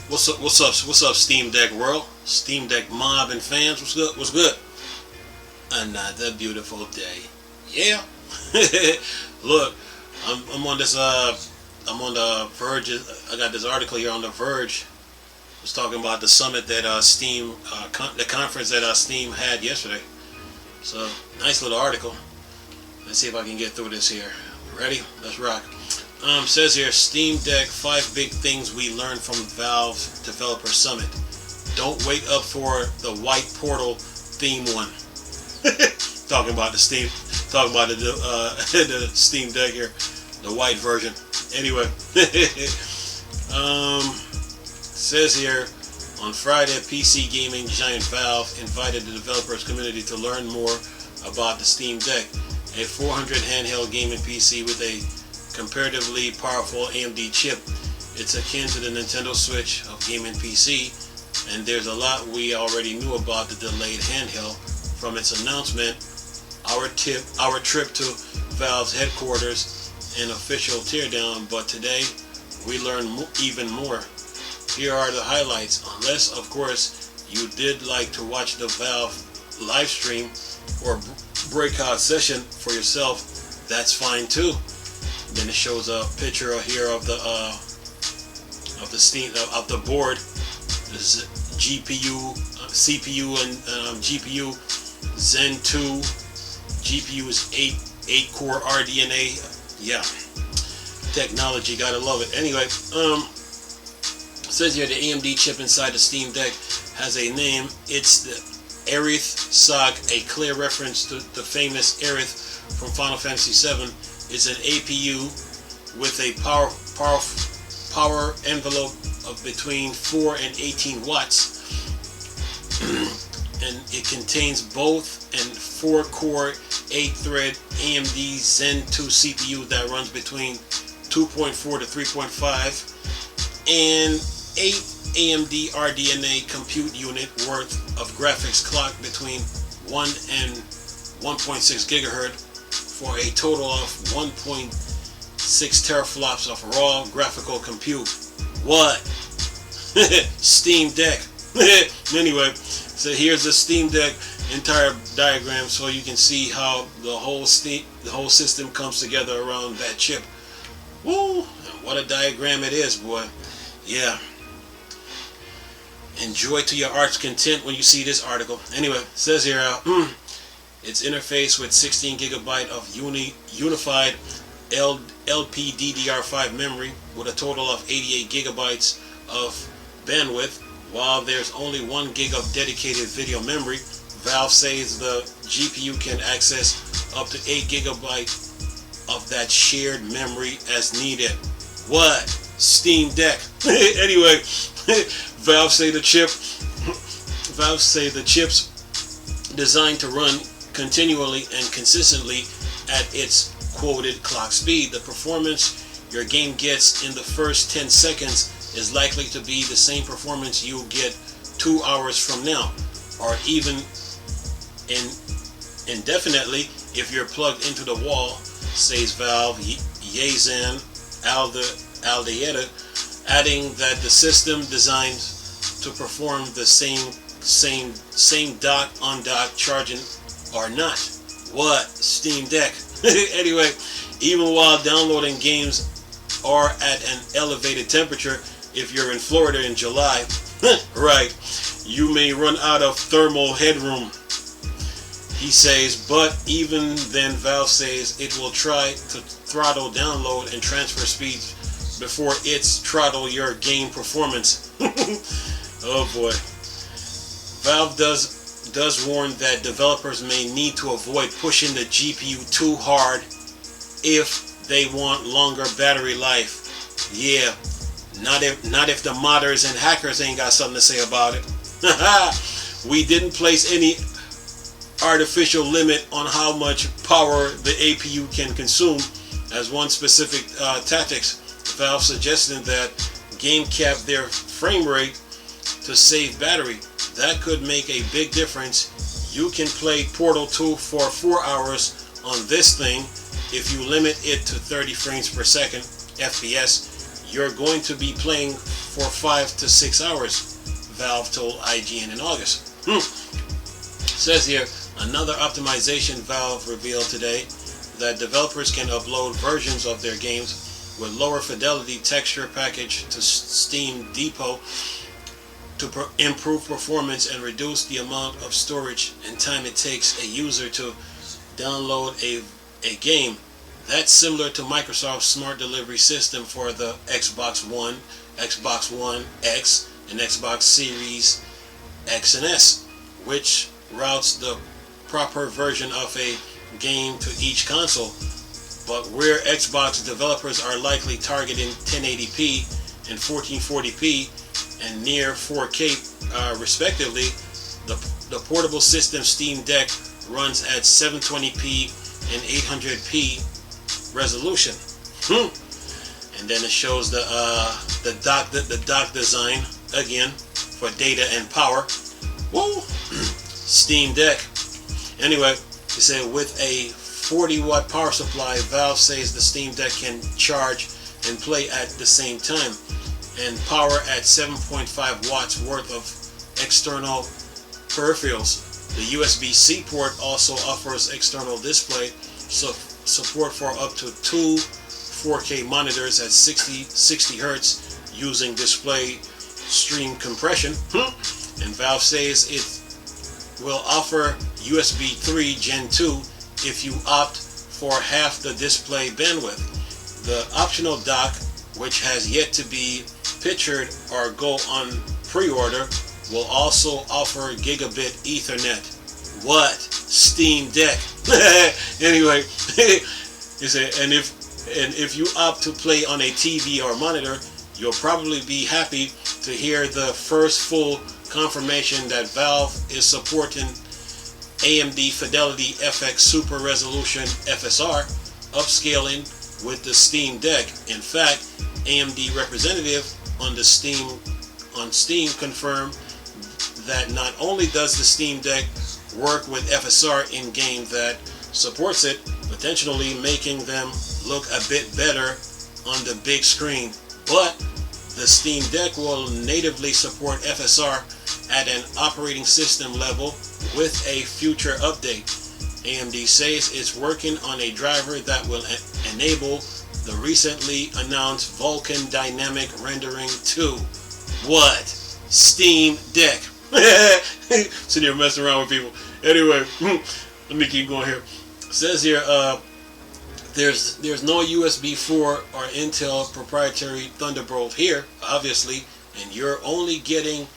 What's up? What's up? What's up, Steam Deck world? Steam Deck mob and fans. What's good? What's good? Another beautiful day. Yeah. Look, I'm on this. I'm on the Verge. I got this article here on the Verge. It was talking about the summit that Steam, the conference that Steam had yesterday. So nice little article. Let's see if I can get through this here. Ready? Let's rock. Says here, Steam Deck, 5 big things we learned from Valve Developer Summit. Don't wait up for the white portal theme one. Talking about the the Steam Deck here, the white version. Anyway, says here, on Friday, PC gaming giant Valve invited the developers community to learn more about the Steam Deck, a 400 handheld gaming PC with a comparatively powerful AMD chip. It's akin to the Nintendo Switch of gaming PC, and there's a lot we already knew about the delayed handheld from its announcement, our trip to Valve's headquarters, and official teardown. But today we learned even more. Here are the highlights. Unless, of course, you did like to watch the Valve live stream or breakout session for yourself, that's fine too. Then it shows a picture here of the Steam of the board. This is GPU, CPU, and GPU Zen 2. GPU is 8 core RDNA. Yeah, technology, gotta love it. Anyway, it says here the AMD chip inside the Steam Deck has a name. It's the Aerith SOC, a clear reference to the famous Aerith from Final Fantasy VII. It's an APU with a power envelope of between 4 and 18 watts, and it contains both an 4-core, 8-thread AMD Zen 2 CPU that runs between 2.4 to 3.5, and 8 AMD RDNA compute unit worth of graphics clock between 1 and 1.6 gigahertz for a total of 1.6 teraflops of raw graphical compute. What? Steam Deck. Anyway, so here's the Steam Deck entire diagram, so you can see how the whole system comes together around that chip. Woo! What a diagram it is, boy. Yeah. Enjoy to your heart's content when you see this article. Anyway, it says here, its interface with 16 gigabyte of unified LPDDR5 memory with a total of 88 gigabytes of bandwidth. While there's only 1 gig of dedicated video memory, Valve says the GPU can access up to 8 gigabyte of that shared memory as needed. What? Steam Deck. Anyway, Valve say the chips designed to run continually and consistently at its quoted clock speed. The performance your game gets in the first 10 seconds is likely to be the same performance you'll get 2 hours from now, or even indefinitely if you're plugged into the wall, says Valve Yazan Aldeeta, adding that the system designed to perform the same dock on dock charging or not. What? Steam Deck. Anyway, even while downloading games are at an elevated temperature, if you're in Florida in July, right, you may run out of thermal headroom, he says. But even then, Valve says it will try to throttle download and transfer speeds before it's throttle your game performance. Oh boy. Valve does warn that developers may need to avoid pushing the GPU too hard if they want longer battery life. Yeah, not if the modders and hackers ain't got something to say about it. We didn't place any artificial limit on how much power the APU can consume as one specific tactics. Valve suggested that game cap their frame rate to save battery. That could make a big difference. You can play Portal 2 for 4 hours on this thing. If you limit it to 30 frames per second, FPS, you're going to be playing for 5 to 6 hours, Valve told IGN in August. Says here, another optimization Valve revealed today, that developers can upload versions of their games with lower fidelity texture package to Steam Depot to improve performance and reduce the amount of storage and time it takes a user to download a game. That's similar to Microsoft's smart delivery system for the Xbox One, Xbox One X, and Xbox Series X and S, which routes the proper version of a game to each console. But where Xbox developers are likely targeting 1080p and 1440p and near 4K respectively, the portable system Steam Deck runs at 720p and 800p resolution. And then it shows the dock design again for data and power. Woo! Steam Deck. Anyway, it said with a 40-watt power supply, Valve says the Steam Deck can charge and play at the same time, and power at 7.5 watts worth of external peripherals. The USB-C port also offers external display support for up to 2 4K monitors at 60 Hz using display stream compression. And Valve says it will offer USB 3 Gen 2 if you opt for half the display bandwidth. The optional dock, which has yet to be pictured or go on pre-order, will also offer gigabit Ethernet. What? Steam Deck. Anyway, you say, and if you opt to play on a TV or monitor, you'll probably be happy to hear the first full confirmation that Valve is supporting AMD Fidelity FX Super Resolution FSR upscaling with the Steam Deck. In fact, AMD representative on Steam confirmed that not only does the Steam Deck work with FSR in game that supports it, potentially making them look a bit better on the big screen, but the Steam Deck will natively support FSR at an operating system level with a future update. AMD says it's working on a driver that will enable the recently announced Vulkan Dynamic Rendering 2. What? Steam Deck. Sitting here messing around with people. Anyway, let me keep going here. It says here, there's no USB 4 or Intel proprietary Thunderbolt here, obviously, and you're only getting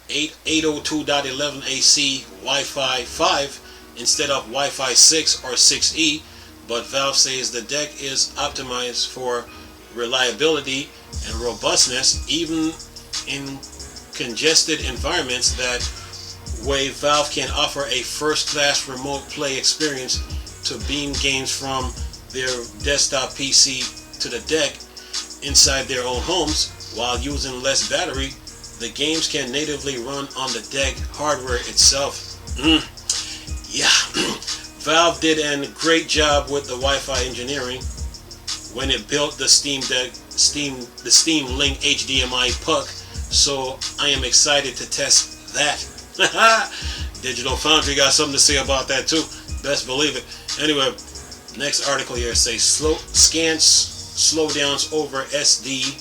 802.11ac Wi-Fi 5 instead of Wi-Fi 6 or 6E, but Valve says the deck is optimized for reliability and robustness even in congested environments. That way Valve can offer a first-class remote play experience to beam games from their desktop PC to the deck inside their own homes while using less battery. The games can natively run on the deck hardware itself. Yeah, Valve did a great job with the Wi-Fi engineering when it built the Steam Deck, the Steam Link HDMI puck. So I am excited to test that. Digital Foundry got something to say about that too. Best believe it. Anyway, next article here says slowdowns over SD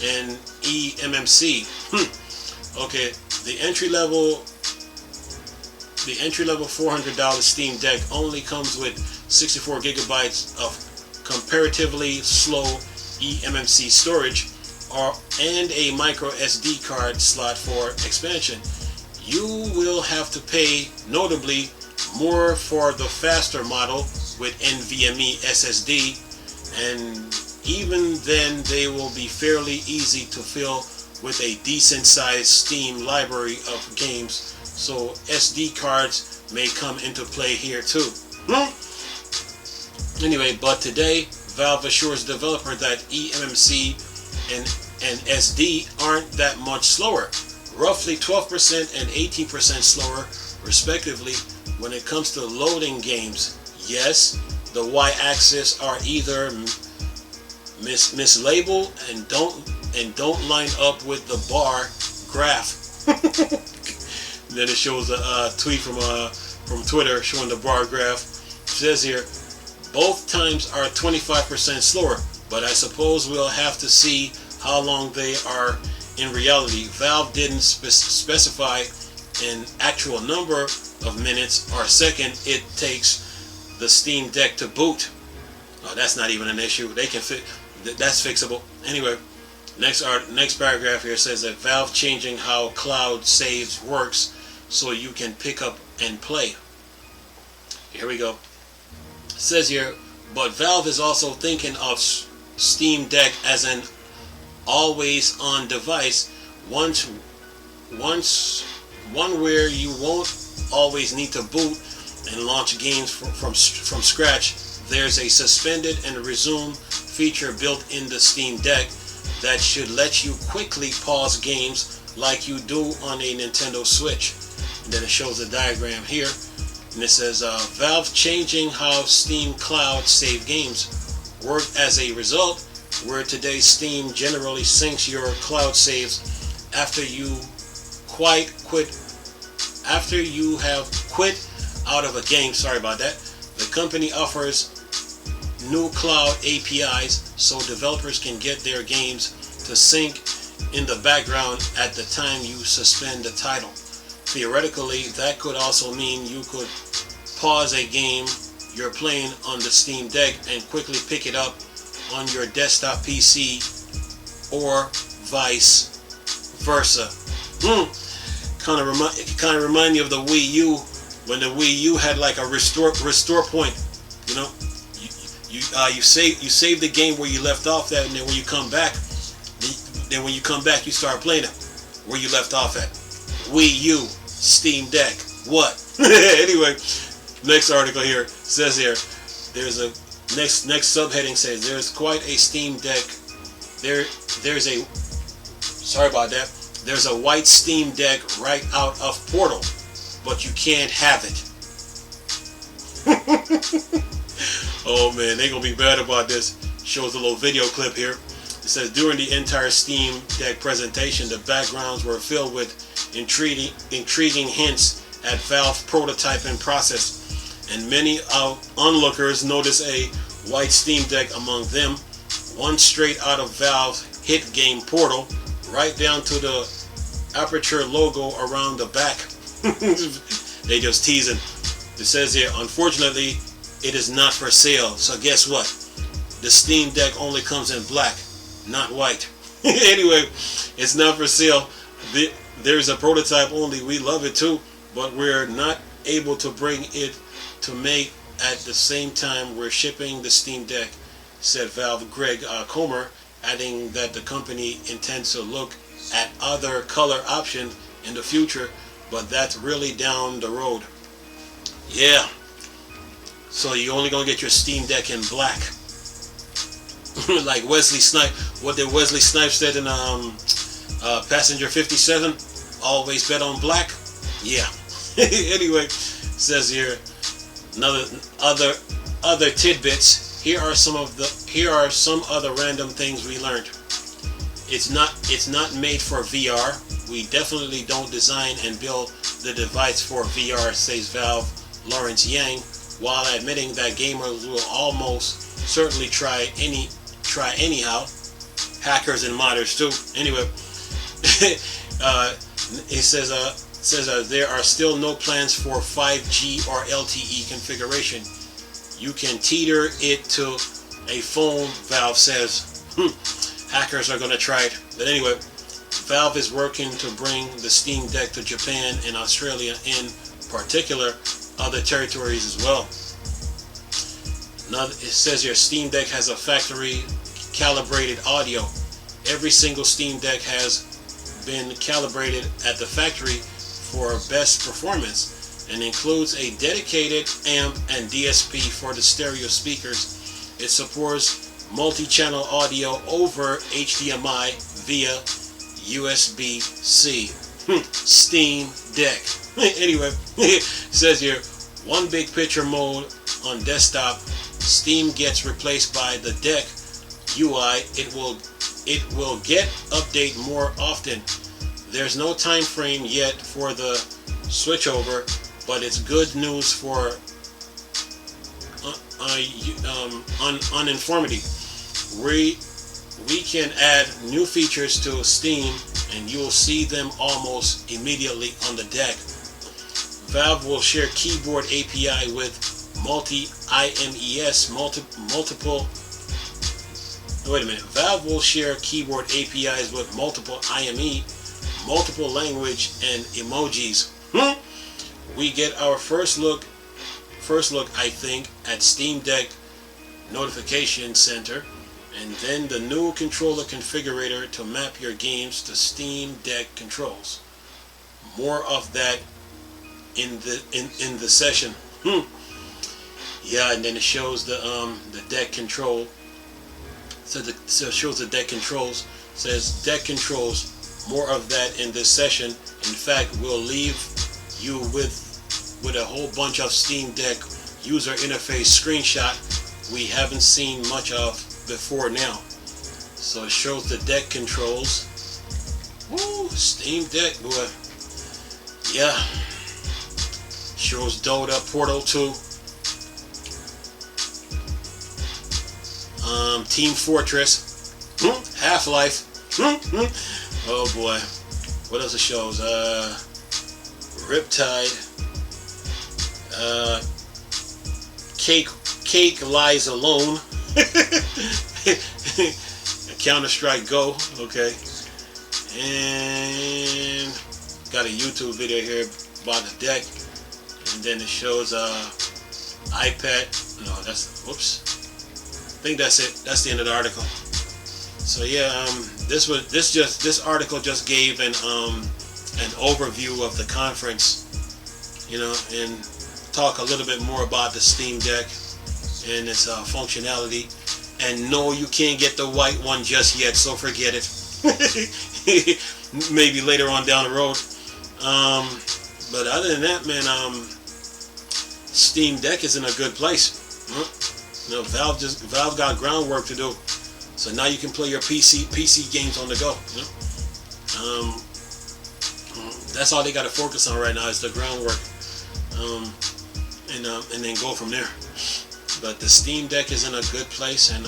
and eMMC. Okay, the entry level $400 Steam Deck only comes with 64 gigabytes of comparatively slow eMMC storage and a micro SD card slot for expansion. You will have to pay notably more for the faster model with NVMe SSD, and even then they will be fairly easy to fill with a decent sized Steam library of games, so SD cards may come into play here too. Anyway, but today Valve assures developer that eMMC and SD aren't that much slower, roughly 12% and 18% slower respectively when it comes to loading games. Yes, the y-axis are either mislabel and don't line up with the bar graph. Then it shows a tweet from Twitter showing the bar graph. It says here, both times are 25% slower, but I suppose we'll have to see how long they are in reality. Valve didn't specify an actual number of minutes or second it takes the Steam Deck to boot. Oh, that's not even an issue. They can that's fixable. Anyway, next paragraph here says that Valve changing how cloud saves works so you can pick up and play. Here we go. It says here, but Valve is also thinking of Steam Deck as an always-on device, one where you won't always need to boot and launch games from scratch. There's a suspended and resume feature built in the Steam Deck that should let you quickly pause games like you do on a Nintendo Switch. And then it shows a diagram here, and it says Valve changing how Steam Cloud save games work. As a result, where today Steam generally syncs your cloud saves after you have quit out of a game. Sorry about that. The company offers new cloud APIs so developers can get their games to sync in the background at the time you suspend the title. Theoretically, that could also mean you could pause a game you're playing on the Steam Deck and quickly pick it up on your desktop PC or vice versa. Kind of remind me of the Wii U, when the Wii U had like a restore point. You know, you save the game where you left off at, and then when you come back, you start playing it where you left off at. Wii U, Steam Deck, what? Anyway, next article here says here, there's a next subheading says there's quite a Steam Deck. There's a white Steam Deck right out of Portal, but you can't have it. Oh man, they gonna be bad about this. Shows a little video clip here. It says during the entire Steam Deck presentation, the backgrounds were filled with intriguing hints at Valve prototyping process, and many onlookers noticed a white Steam Deck among them, one straight out of Valve's hit game Portal, right down to the Aperture logo around the back. They just teasing. It says here, unfortunately, it is not for sale. So guess what? The Steam Deck only comes in black, not white. Anyway, it's not for sale. There's a prototype only. We love it too, but we're not able to bring it to make at the same time we're shipping the Steam Deck, said Valve Greg Comer, adding that the company intends to look at other color options in the future, but that's really down the road. Yeah. So you're only gonna get your Steam Deck in black. Like Wesley Snipes. What did Wesley Snipes said in Passenger 57? Always bet on black. Yeah. Anyway, it says here other tidbits. Here are some other random things we learned. It's not made for VR. We definitely don't design and build the device for VR, says Valve Lawrence Yang, while admitting that gamers will almost certainly try anyhow. Hackers and modders too. Anyway, it says there are still no plans for 5G or LTE configuration. You can teeter it to a phone, Valve says. Hackers are going to try it. But anyway, Valve is working to bring the Steam Deck to Japan and Australia, in particular other territories as well. Now it says your Steam Deck has a factory calibrated audio. Every single Steam Deck has been calibrated at the factory for best performance and includes a dedicated amp and DSP for the stereo speakers. It supports multi-channel audio over HDMI via USB-C. Steam Deck. Anyway, it says here, one big picture mode on desktop. Steam gets replaced by the Deck UI. It will get update more often. There's no time frame yet for the switchover, but it's good news for uninformity. We can add new features to Steam, and you'll see them almost immediately on the deck. Valve will share keyboard API with multiple. Wait a minute. Valve will share keyboard APIs with multiple IME, multiple language, and emojis. We get our first look, I think, at Steam Deck Notification Center, and then the new controller configurator to map your games to Steam Deck controls. More of that in the session. Yeah, and then it shows the deck control. So it shows the deck controls. Says deck controls. More of that in this session. In fact, we'll leave you with a whole bunch of Steam Deck user interface screenshot we haven't seen much of before now. So it shows the deck controls. Woo, Steam Deck, boy. Yeah. Shows Dota, Portal 2, Team Fortress, Half-Life. Oh boy. What else it shows? Riptide. Cake Lies Alone. Counter-Strike Go. Okay. And got a YouTube video here about the deck. And then it shows iPad. No, that's whoops. I think that's it. That's the end of the article. So yeah, this article just gave an overview of the conference, you know, and talk a little bit more about the Steam Deck and its functionality. And no, you can't get the white one just yet, so forget it. Maybe later on down the road. But other than that, man, Steam Deck is in a good place. You know, Valve got groundwork to do. So now you can play your PC games on the go. You know? That's all they got to focus on right now is the groundwork, and then go from there. But the Steam Deck is in a good place, and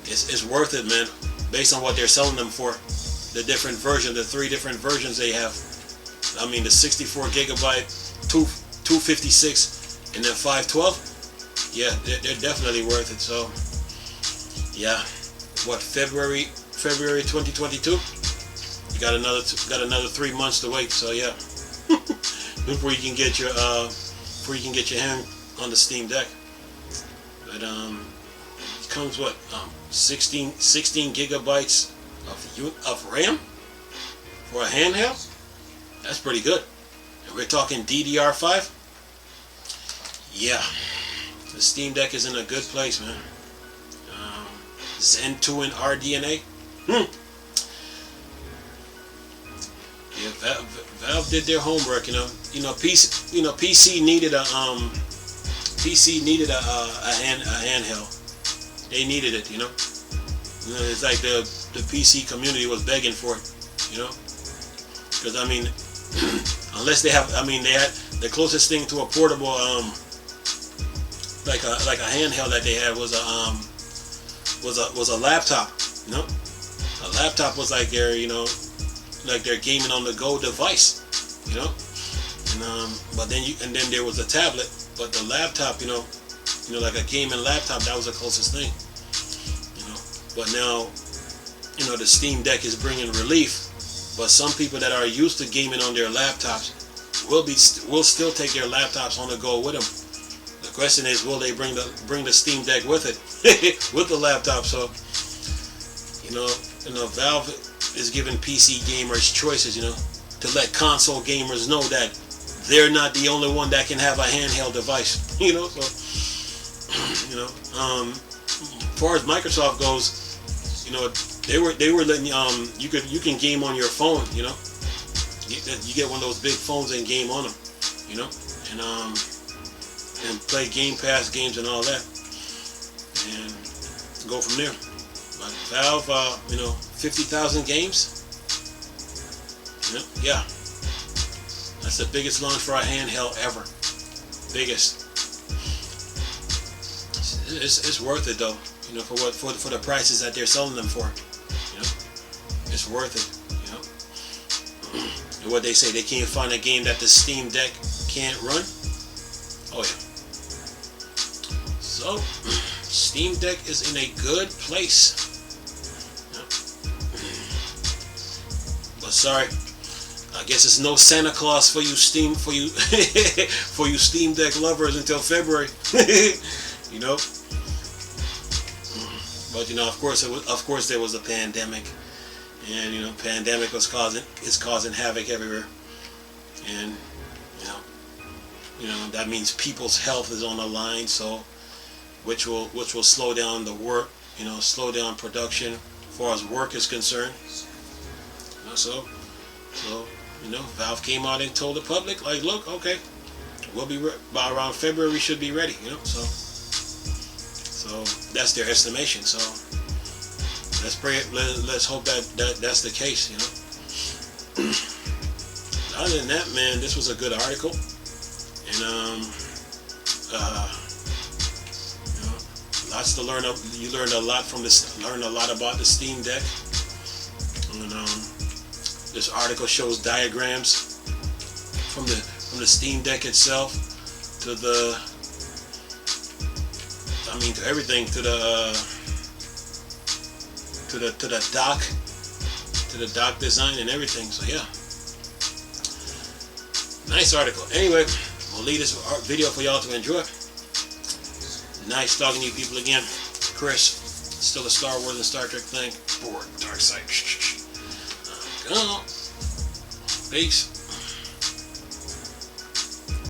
it's worth it, man. Based on what they're selling them for, the different versions, the 3 different versions they have. I mean, the 64 gigabyte, 256, and then 512. Yeah, they're definitely worth it. So, yeah, what February 2022? You got another 3 months to wait. So yeah, before you can get your hand on the Steam Deck. But it comes what 16 gigabytes of RAM for a handheld. That's pretty good. And we're talking DDR5. Yeah, the Steam Deck is in a good place, man. Zen 2 and RDNA. Yeah, Valve did their homework. You know, PC needed a handheld. They needed it. You know, it's like the PC community was begging for it. You know, because I mean, unless they have, I mean, they had the closest thing to a portable, like a handheld that they had was a laptop. You know, a laptop was like their, you know, like their gaming on the go device. You know, and but then there was a tablet, but the laptop, you know, like a gaming laptop, that was the closest thing. You know, but now, you know, the Steam Deck is bringing relief. But some people that are used to gaming on their laptops will still take their laptops on the go with them. The question is, will they bring the Steam Deck with it, with the laptop? So, you know, Valve is giving PC gamers choices, you know, to let console gamers know that they're not the only one that can have a handheld device. You know, so you know, as far as Microsoft goes, you know, they were letting you can game on your phone. You know, you get one of those big phones and game on them. You know, and play Game Pass games and all that. And go from there. But Valve, 50,000 games. Yeah, that's the biggest launch for a handheld ever. Biggest. It's worth it though. For the prices that they're selling them for. It's worth it. And what they say, they can't find a game that the Steam Deck can't run. Oh yeah. So, Steam Deck is in a good place. But sorry, I guess it's no Santa Claus for you Steam for you Steam Deck lovers until February. But of course there was a pandemic, and pandemic is causing havoc everywhere, and that means people's health is on the line. So, which will slow down the work, slow down production as far as work is concerned. So Valve came out and told the public, like, look, okay, we'll be by around February we should be ready. So that's their estimation. So let's pray. Let's hope that's the case. Other than that, man, this was a good article, and lots to learn. You learned a lot from this. Learned a lot about the Steam Deck. And this article shows diagrams from the Steam Deck itself to everything, to the dock design and everything. So yeah, nice article. Anyway, we'll leave this video for y'all to enjoy. Nice talking to you people again. Chris, still a Star Wars and Star Trek thing. Bored, dark side. Peace.